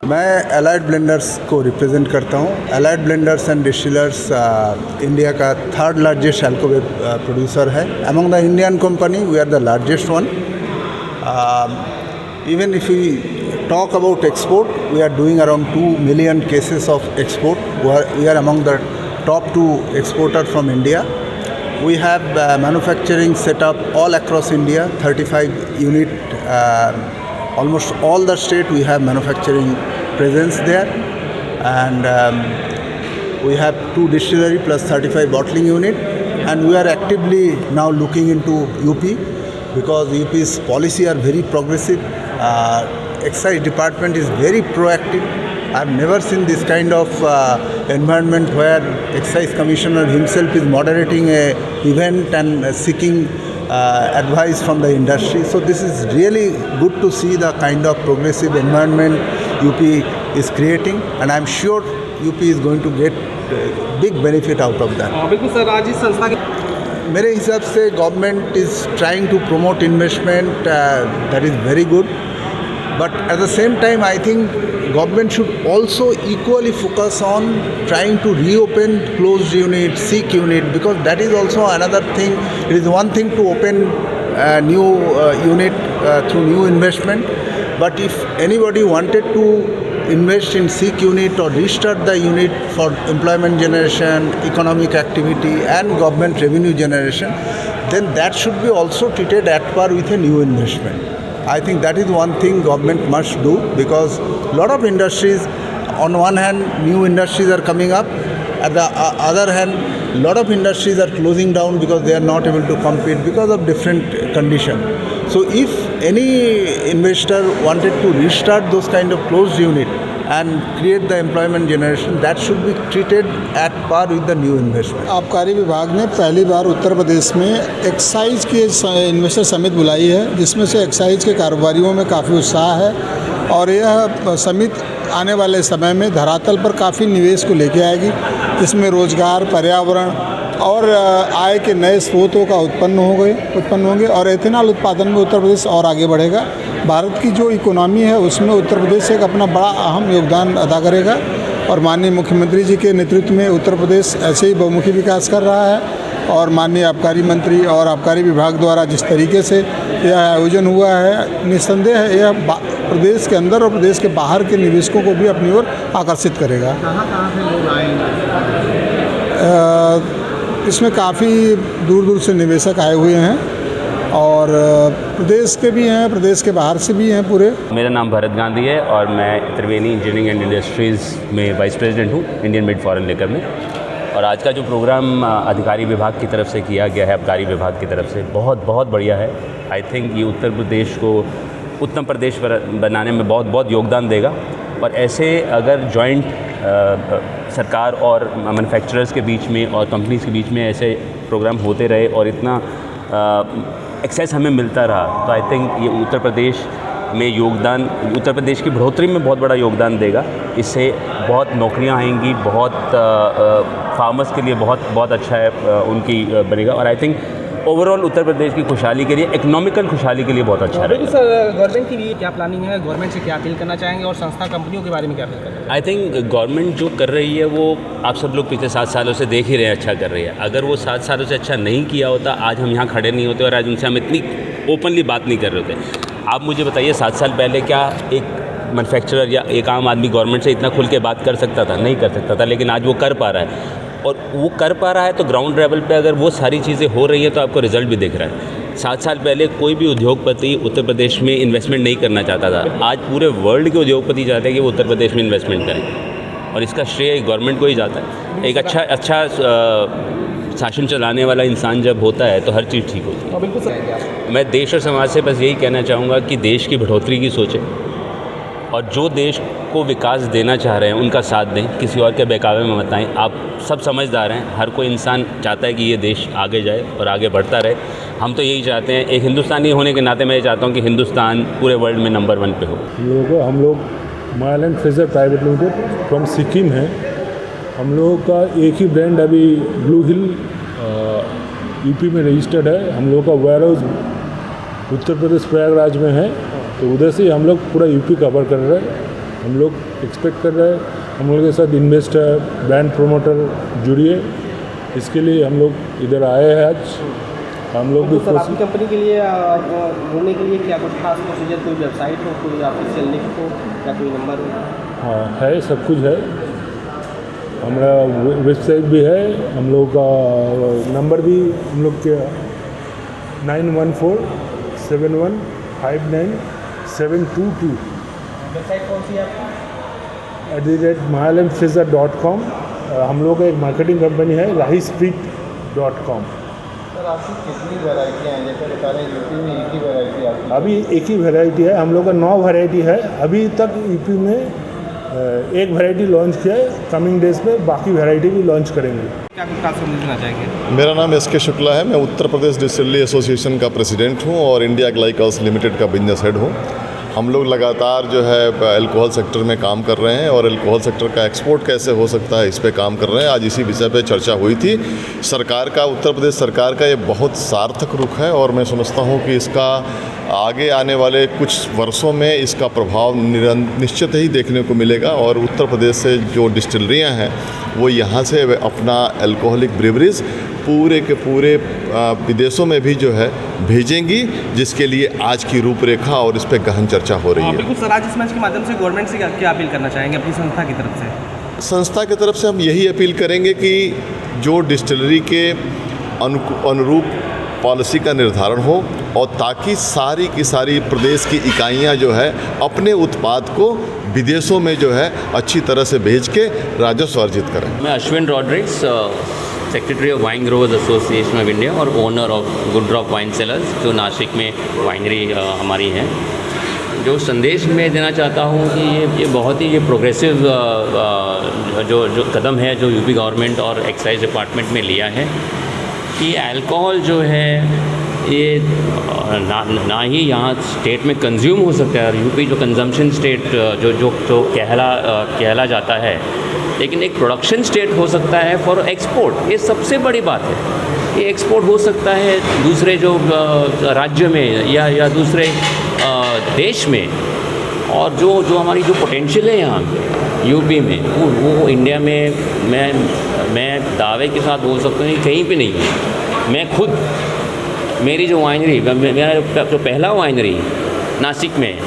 मैं allied blenders को represent करता हूँ। Allied Blenders and Distillers India का थर्ड लार्जेस्ट अल्कोहल प्रोड्यूसर है। Among the Indian company we are the largest one. Even if we talk about export, we are doing around 2 million cases of export. We are among the top 2 exporter from India. We have manufacturing set up all across India, 35 unit. Almost all the state we have manufacturing presence there, and we have 2 distillery plus 35 bottling unit, and we are actively now looking into UP because UP's policy are very progressive. Excise department is very proactive. I've never seen this kind of environment where excise commissioner himself is moderating a event and seeking advice from the industry. So this is really good to see the kind of progressive environment UP is creating, and I'm sure UP is going to get big benefit out of that. बिल्कुल sir, आज इस संस्था के मेरे हिसाब से government is trying to promote investment, that is very good, but at the same time I think government should also equally focus on trying to reopen closed unit, sick unit, because that is also another thing. It is one thing to open a new unit through new investment, but if anybody wanted to invest in sick unit or restart the unit for employment generation, economic activity and government revenue generation, then that should be also treated at par with a new investment. I think that is one thing government must do, because a lot of industries, on one hand new industries are coming up, at the other hand a lot of industries are closing down because they are not able to compete because of different conditions. So if any investor wanted to restart those kind of closed unit and create the employment generation, that should be treated at par with the new investment. आबकारी विभाग ने पहली बार उत्तर प्रदेश में excise के investor summit बुलाई है, जिसमें से एक्साइज के कारोबारियों में काफ़ी उत्साह है, और यह समिट आने वाले समय में धरातल पर काफ़ी निवेश को लेके आएगी, जिसमें रोजगार, पर्यावरण और आय के नए स्रोतों का उत्पन्न होंगे और एथेनॉल उत्पादन में उत्तर प्रदेश और आगे बढ़ेगा। भारत की जो इकोनॉमी है उसमें उत्तर प्रदेश एक अपना बड़ा अहम योगदान अदा करेगा, और माननीय मुख्यमंत्री जी के नेतृत्व में उत्तर प्रदेश ऐसे ही बहुमुखी विकास कर रहा है, और माननीय आबकारी मंत्री और आबकारी विभाग द्वारा जिस तरीके से यह आयोजन हुआ है, निस्संदेह है यह प्रदेश के अंदर और प्रदेश के बाहर के निवेशकों को भी अपनी ओर आकर्षित करेगा। कहाँ से लोग आएंगे? इसमें काफ़ी दूर दूर से निवेशक आए हुए हैं, और प्रदेश के भी हैं, प्रदेश के बाहर से भी हैं पूरे। मेरा नाम भरत गांधी है और मैं त्रिवेणी इंजीनियरिंग एंड इंडस्ट्रीज़ में वाइस प्रेसिडेंट हूँ इंडियन मेड फॉरेन लिकर में। और आज का जो प्रोग्राम अधिकारी विभाग की तरफ से किया गया है, आबकारी विभाग की तरफ से, बहुत बहुत बढ़िया है। आई थिंक ये उत्तर प्रदेश को उत्तम प्रदेश बनाने में बहुत बहुत योगदान देगा, और ऐसे अगर जॉइंट सरकार और मैन्युफैक्चरर्स के बीच में और कंपनीज़ के बीच में ऐसे प्रोग्राम होते रहे और इतना एक्सेस हमें मिलता रहा, तो आई थिंक ये उत्तर प्रदेश में योगदान, उत्तर प्रदेश की बढ़ोतरी में बहुत बड़ा योगदान देगा। इससे बहुत नौकरियां आएंगी, बहुत फार्मर्स के लिए बहुत अच्छा है उनकी बनेगा, और I think overall Uttar Pradesh की खुशहाली के लिए, इकोनॉमिकल खुशहाली के लिए बहुत अच्छा रहेगा। सर, गवर्नमेंट की भी क्या प्लानिंग है? गवर्नमेंट से क्या अपील करना चाहेंगे, और संस्था कंपनियों के बारे में क्या अपील करना चाहेंगे? आई थिंक गवर्नमेंट जो कर रही है वो आप सब लोग पिछले 7 सालों से देख ही रहे हैं, अच्छा कर रही है। अगर वो 7 सालों से अच्छा नहीं किया होता, आज हम यहाँ खड़े नहीं होते और आज उनसे हम इतनी ओपनली बात नहीं कर रहे होते। आप मुझे बताइए, 7 साल पहले क्या एक मैन्युफैक्चरर या एक आम आदमी गवर्नमेंट से इतना खुल के बात कर सकता था? नहीं कर सकता था, लेकिन आज वो कर पा रहा है, और वो कर पा रहा है तो ग्राउंड लेवल पे अगर वो सारी चीज़ें हो रही हैं तो आपको रिजल्ट भी दिख रहा है। 7 साल पहले कोई भी उद्योगपति उत्तर प्रदेश में इन्वेस्टमेंट नहीं करना चाहता था, आज पूरे वर्ल्ड के उद्योगपति चाहते हैं कि वो उत्तर प्रदेश में इन्वेस्टमेंट करें, और इसका श्रेय गवर्नमेंट को ही जाता है। एक अच्छा शासन चलाने वाला इंसान जब होता है तो हर चीज़ ठीक होती है। बिल्कुल सर, मैं देश और समाज से बस यही कहना चाहूँगा कि देश की बढ़ोतरी की सोचें, और जो देश को विकास देना चाह रहे हैं उनका साथ दें, किसी और के बहकावे में मत आएं। आप सब समझदार हैं, हर कोई इंसान चाहता है कि ये देश आगे जाए और आगे बढ़ता रहे। हम तो यही चाहते हैं, एक हिंदुस्तानी होने के नाते मैं ये चाहता हूँ कि हिंदुस्तान पूरे वर्ल्ड में नंबर 1 पे हो। हम लोग my land Fraser private limited from Sikkim है। हम लोगों का एक ही ब्रांड अभी ब्लू हिल यूपी में रजिस्टर्ड है। हम लोगों का वेयर हाउस उत्तर प्रदेश प्रयागराज में है, तो उधर से हम लोग पूरा यूपी कवर कर रहे हैं। हम लोग एक्सपेक्ट कर रहे हैं हम लोग के साथ इन्वेस्टर, ब्रांड प्रोमोटर जुड़िए, इसके लिए हम लोग इधर आए हैं आज। हम लोग भी तो सर आपकी कंपनी के लिए जुड़ने के लिए क्या कुछ खास प्रोसीजर, कोई वेबसाइट हो, कोई ऑफिशियल लिंक हो या कोई नंबर हो? हाँ है, सब कुछ है। हमारा वेबसाइट भी है, हम लोग का नंबर भी हम लोग के 9147159722। वेबसाइट कौन सी है आपकी? @mahalanfreezer.com। हम लोग का एक मार्केटिंग कंपनी है rahistreet.com। सर आपकी कितनी वैरायटियाँ हैं? जैसे बता रहे हैं यूपी में एक ही वैरायटी आती है। अभी एक ही वैरायटी है, हम लोग का 9 वैरायटी है। अभी तक यूपी में एक वैरायटी लॉन्च किया है, कमिंग डेज में बाकी वैरायटी भी लॉन्च करेंगे। क्या कुछ खास संदेश देना चाहेंगे? मेरा नाम एस.के. शुक्ला है। मैं उत्तर प्रदेश डिस्टिलरी एसोसिएशन का प्रेसिडेंट हूं और इंडिया ग्लाइकर्स लिमिटेड का बिजनेस हेड हूं। हम लोग लगातार जो है अल्कोहल सेक्टर में काम कर रहे हैं और अल्कोहल सेक्टर का एक्सपोर्ट कैसे हो सकता है, इस पे काम कर रहे हैं। आज इसी विषय पे चर्चा हुई थी। सरकार का, उत्तर प्रदेश सरकार का ये बहुत सार्थक रुख है और मैं समझता हूँ कि इसका आगे आने वाले कुछ वर्षों में इसका प्रभाव निश्चित ही देखने को मिलेगा और उत्तर प्रदेश से जो डिस्टिलरियाँ हैं वो यहाँ से अपना अल्कोहलिक ब्रिवरीज पूरे के पूरे विदेशों में भी जो है भेजेंगी, जिसके लिए आज की रूपरेखा और इस पर गहन चर्चा हो रही है। बिल्कुल सर, आज इस मंच के माध्यम से गवर्नमेंट से क्या अपील करना चाहेंगे अपनी संस्था की तरफ से? संस्था की तरफ से हम यही अपील करेंगे कि जो डिस्टिलरी के अनुरूप पॉलिसी का निर्धारण हो और ताकि सारी की सारी प्रदेश की इकाइयाँ जो है अपने उत्पाद को विदेशों में जो है अच्छी तरह से भेज के राजस्व अर्जित करें। मैं Ashwin Rodricks, secretary of wine growers association of India और owner of Good Drop Wine Cellars, जो नासिक में वाइनरी हमारी है। जो संदेश मैं देना चाहता हूँ कि ये बहुत ही प्रोग्रेसिव जो कदम है जो यूपी गवर्नमेंट और एक्साइज डिपार्टमेंट में लिया है कि अल्कोहल जो है ये ना ही यहाँ स्टेट में कंज्यूम हो सकता है और यूपी जो कंजम्पशन स्टेट जो कहला जाता है, लेकिन एक प्रोडक्शन स्टेट हो सकता है फॉर एक्सपोर्ट। ये सबसे बड़ी बात है। ये एक्सपोर्ट हो सकता है दूसरे जो राज्य में या दूसरे देश में, और जो हमारी जो पोटेंशियल है यहाँ पे यूपी में वो इंडिया में मैं दावे के साथ बोल सकता हूँ कि कहीं पे नहीं है। मैं खुद, मेरी जो वाइनरी, मेरा जो पहला वाइनरी नासिक में,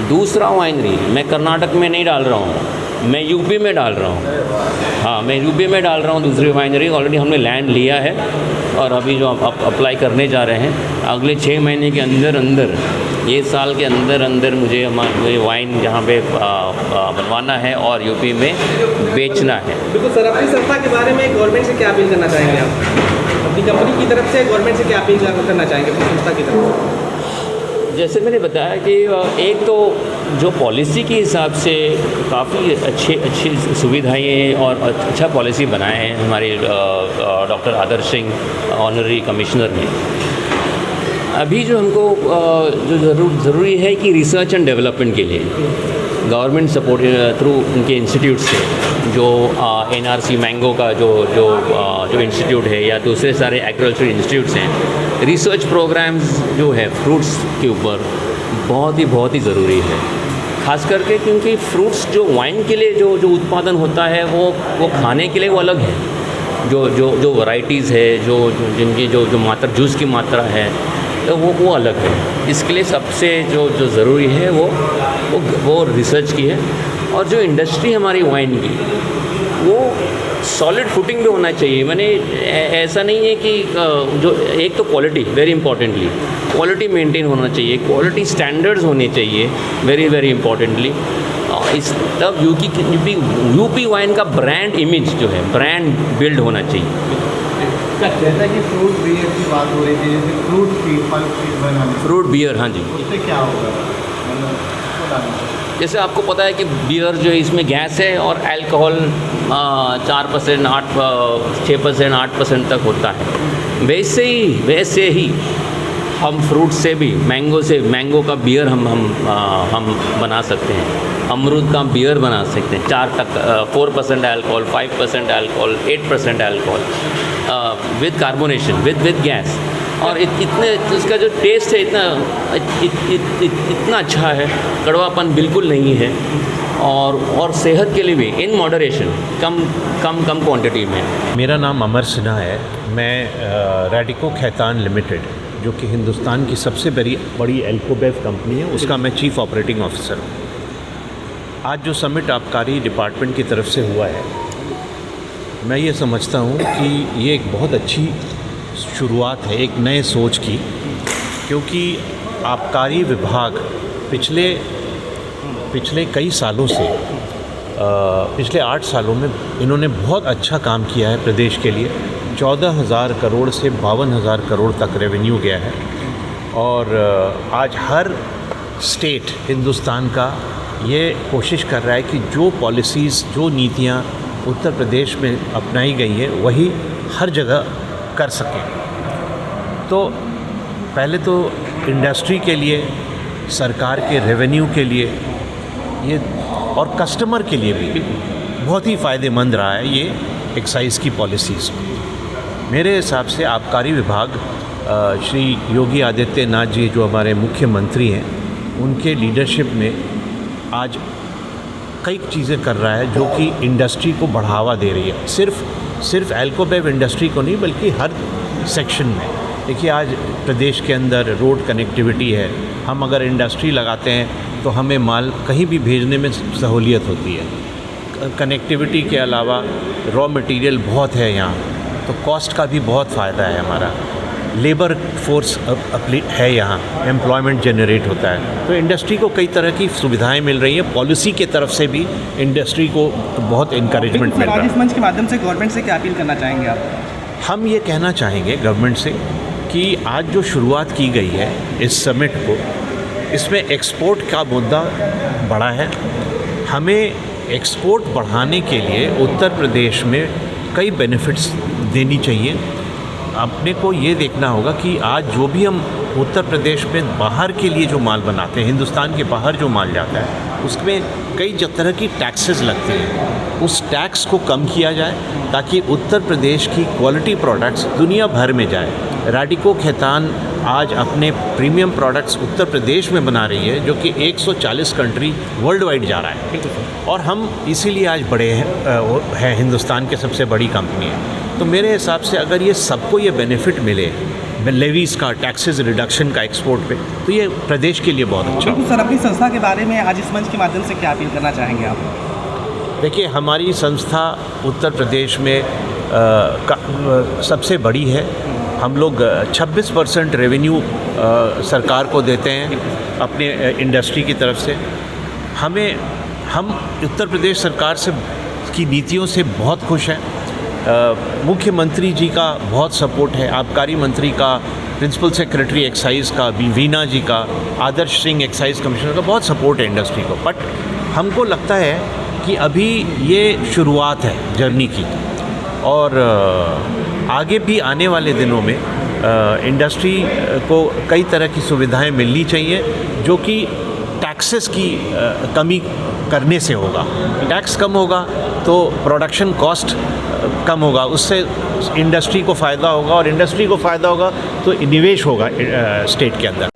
दूसरा वाइनरी मैं कर्नाटक में नहीं डाल रहा हूँ, मैं यूपी में डाल रहा हूँ। हाँ, मैं यूपी में डाल रहा हूँ दूसरी वाइनरी। ऑलरेडी हमने लैंड लिया है और अभी जो अप्लाई करने जा रहे हैं, अगले 6 महीने के अंदर ये साल के अंदर मुझे वाइन यहाँ पे बनवाना है और यूपी में बेचना है। बिल्कुल सर, अपनी संस्था के बारे में गवर्नमेंट से क्या अपील करना चाहेंगे आप? अपनी कंपनी की तरफ से गवर्नमेंट से क्या अपील करना चाहेंगे अपनी संस्था की तरफ से? जैसे मैंने बताया कि एक तो जो पॉलिसी के हिसाब से काफ़ी अच्छी सुविधाएं और अच्छा पॉलिसी बनाए हैं हमारे डॉक्टर आदर्श सिंह ऑनरी कमिश्नर ने। अभी जो हमको जो ज़रूरी है कि रिसर्च एंड डेवलपमेंट के लिए गवर्नमेंट सपोर्ट थ्रू उनके इंस्टीट्यूट से, जो NRC मैंगो का जो इंस्टीट्यूट है या दूसरे सारे एग्रीकल्चर इंस्टीट्यूट्स हैं, रिसर्च प्रोग्राम्स जो है फ्रूट्स के ऊपर बहुत ही ज़रूरी है। खास करके क्योंकि फ्रूट्स जो वाइन के लिए जो उत्पादन होता है वो खाने के लिए वो अलग है। जो वैरायटीज़ है, जिनकी जो मात्रा, जूस की मात्रा है, तो वो अलग है। इसके लिए सबसे जो ज़रूरी है वो रिसर्च की है। और जो इंडस्ट्री हमारी वाइन की, वो सॉलिड फुटिंग पे होना चाहिए। मैंने ऐसा नहीं है कि जो एक तो quality, very importantly quality maintain होना चाहिए, क्वालिटी स्टैंडर्ड्स होने चाहिए वेरी इंपॉर्टेंटली। इस तब यूपी वाइन का ब्रांड इमेज जो है, ब्रांड बिल्ड होना चाहिए। जैसा कि फ्रूट बियर की बात हो रही थी, जैसे फ्रूट बनाने, फ्रूट बियर, हाँ जी, उससे क्या होगा? जैसे आपको पता है कि बियर जो है इसमें गैस है और अल्कोहल 4%, 6%, 8% तक होता है। वैसे ही हम फ्रूट से भी, मैंगो का बियर हम बना सकते हैं, अमरूद का बियर बना सकते हैं। 4% alcohol, 5% alcohol, 8% alcohol with carbonation, with gas. और इतने इसका जो टेस्ट है इतना अच्छा है, कड़वापन बिल्कुल नहीं है। और सेहत के लिए भी इन मॉडरेशन, कम क्वांटिटी में। मेरा नाम अमर सिन्हा है। मैं रैडिको खैतान लिमिटेड, जो कि हिंदुस्तान की सबसे बड़ी एल्कोबेव कंपनी है, उसका मैं चीफ़ ऑपरेटिंग ऑफिसर हूँ। आज जो समिट आबकारी डिपार्टमेंट की तरफ से हुआ है, मैं ये समझता हूँ कि ये एक बहुत अच्छी शुरुआत है एक नए सोच की, क्योंकि आबकारी विभाग पिछले कई सालों से पिछले 8 सालों में इन्होंने बहुत अच्छा काम किया है प्रदेश के लिए। 14,000 करोड़ से 52,000 करोड़ तक रेवेन्यू गया है, और आज हर स्टेट हिंदुस्तान का ये कोशिश कर रहा है कि जो पॉलिसीज़, जो नीतियाँ उत्तर प्रदेश में अपनाई गई है, वही हर जगह कर सकें। तो पहले तो इंडस्ट्री के लिए, सरकार के रेवेन्यू के लिए ये, और कस्टमर के लिए भी बहुत ही फ़ायदेमंद रहा है ये एक्साइज़ की पॉलिसीज़। मेरे हिसाब से आबकारी विभाग श्री योगी आदित्यनाथ जी, जो हमारे मुख्यमंत्री हैं, उनके लीडरशिप में आज कई चीज़ें कर रहा है जो कि इंडस्ट्री को बढ़ावा दे रही है। सिर्फ एल्कोबेव इंडस्ट्री को नहीं, बल्कि हर सेक्शन में। देखिए, आज प्रदेश के अंदर रोड कनेक्टिविटी है। हम अगर इंडस्ट्री लगाते हैं तो हमें माल कहीं भी भेजने में सहूलियत होती है। कनेक्टिविटी के अलावा रॉ मटेरियल बहुत है यहाँ, तो कॉस्ट का भी बहुत फ़ायदा है हमारा। लेबर फोर्स है यहाँ, एम्प्लॉयमेंट जनरेट होता है। तो इंडस्ट्री को कई तरह की सुविधाएं मिल रही हैं। पॉलिसी के तरफ से भी इंडस्ट्री को बहुत इंकरेजमेंट मिल रहा है। इस मंच के माध्यम से गवर्नमेंट से क्या अपील करना चाहेंगे आप? हम ये कहना चाहेंगे गवर्नमेंट से कि आज जो शुरुआत की गई है इस समिट को, इसमें एक्सपोर्ट का मुद्दा बड़ा है। हमें एक्सपोर्ट बढ़ाने के लिए उत्तर प्रदेश में कई बेनिफिट्स देनी चाहिए। अपने को ये देखना होगा कि आज जो भी हम उत्तर प्रदेश में बाहर के लिए जो माल बनाते हैं, हिंदुस्तान के बाहर जो माल जाता है, उसमें कई तरह की टैक्सेस लगते हैं। उस टैक्स को कम किया जाए ताकि उत्तर प्रदेश की क्वालिटी प्रोडक्ट्स दुनिया भर में जाए। रैडिको खैतान आज अपने प्रीमियम प्रोडक्ट्स उत्तर प्रदेश में बना रही है, जो कि 140 कंट्री वर्ल्ड वाइड जा रहा है, और हम इसीलिए आज बड़े हैं, हिंदुस्तान के सबसे बड़ी कंपनी है। तो मेरे हिसाब से अगर ये सबको ये बेनिफिट मिले, लेवीज़ का, टैक्सेस रिडक्शन का एक्सपोर्ट पे, तो ये प्रदेश के लिए बहुत अच्छा। बिल्कुल सर, अपनी संस्था के बारे में आज इस मंच के माध्यम से क्या अपील करना चाहेंगे आप? देखिए, हमारी संस्था उत्तर प्रदेश में सबसे बड़ी है। हम लोग 26% रेवेन्यू सरकार को देते हैं अपने इंडस्ट्री की तरफ से। हम उत्तर प्रदेश सरकार से की नीतियों से बहुत खुश हैं। मुख्यमंत्री जी का बहुत सपोर्ट है, आबकारी मंत्री का, प्रिंसिपल सेक्रेटरी एक्साइज का, वीना जी का, आदर्श सिंह एक्साइज कमिश्नर का बहुत सपोर्ट है इंडस्ट्री को। बट हमको लगता है कि अभी ये शुरुआत है जर्नी की, और आगे भी आने वाले दिनों में इंडस्ट्री को कई तरह की सुविधाएं मिलनी चाहिए, जो कि टैक्सेस की कमी करने से होगा। टैक्स कम होगा तो प्रोडक्शन कॉस्ट कम होगा, उससे इंडस्ट्री को फ़ायदा होगा, और इंडस्ट्री को फ़ायदा होगा तो निवेश होगा स्टेट के अंदर।